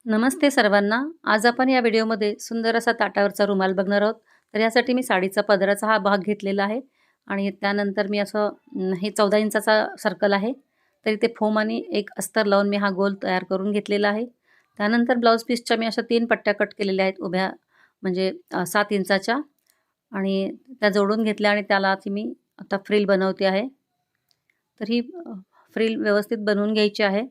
नमस्ते सर्वांना. आज आपण या व्हिडिओमध्ये सुंदर असा ताटावरचा रुमाल बघणार आहोत. तर यासाठी मी साडीचा पदराचा हा भाग घेतलेला आहे आणि त्यानंतर मी असं हे 14 इंचाचा सर्कल आहे. तर इथे फोम आणि एक अस्तर लावून मी हा गोल तयार करून घेतलेला आहे. त्यानंतर ब्लाऊज पीसच्या मी अशा 3 पट्ट्या कट केलेल्या आहेत उभ्या, म्हणजे 7 इंचाच्या, आणि त्या जोडून घेतल्या आणि त्याला मी आता फ्रिल बनवते आहे. तर ही फ्रिल व्यवस्थित बनवून घ्यायची आहे.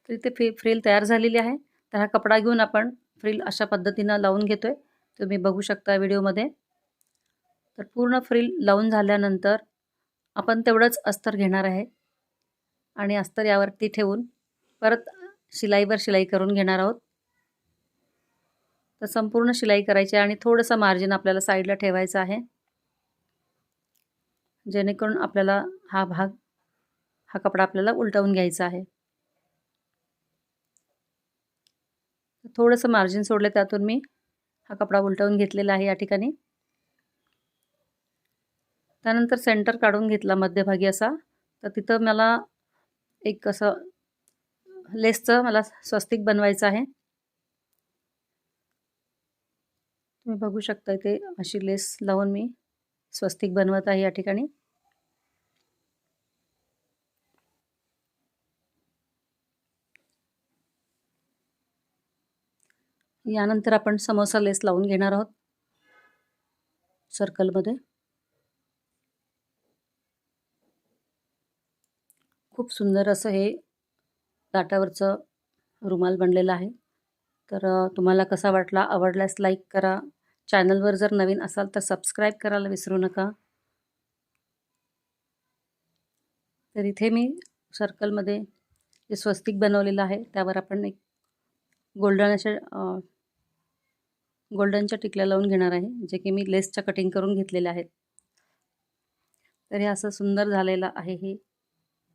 तर इथे फ्रिल तयार झालेली आहे. तर हा कपडा घेऊन आपण फ्रिल अशा पद्धतीनं लावून घेतोय. तुम्ही बघू शकता व्हिडिओमध्ये. तर पूर्ण फ्रिल लावून झाल्यानंतर आपण तेवढंच अस्तर घेणार आहे आणि अस्तर यावरती ठेवून परत शिलाईवर शिलाई करून घेणार आहोत. तर संपूर्ण शिलाई करायची आणि थोडंसं मार्जिन आपल्याला साईडला ठेवायचं आहे, जेणेकरून आपल्याला हा कपडा आपल्याला उलटवून घ्यायचा आहे. थोडंसं मार्जिन सोडलं, त्यातून मी हा कपडा उलटवून घेतलेला आहे या ठिकाणी. त्यानंतर सेंटर काढून घेतला मध्यभागी असा. तर तिथं मला एक असं लेसचं मला स्वस्तिक बनवायचं आहे. तुम्ही बघू शकता इथे अशी लेस लावून मी स्वस्तिक बनवत आहे या ठिकाणी. यानंतर आपण समोसा लेस लावून घेणार आहोत सर्कलमध्ये. खूप सुंदर असं हे ताटावरचं रुमाल बनलेलं आहे. तर तुम्हाला कसा वाटला? आवडल्यास लाईक करा. चॅनलवर जर नवीन असाल तर सबस्क्राईब करायला विसरू नका. तर इथे मी सर्कलमध्ये जे स्वस्तिक बनवलेलं आहे त्यावर आपण एक गोल्डनच्या टिकल्या लावून घेणार आहे, जे की मी लेसच्या कटिंग करून घेतलेल्या आहेत. तर हे असं सुंदर झालेलं आहे हे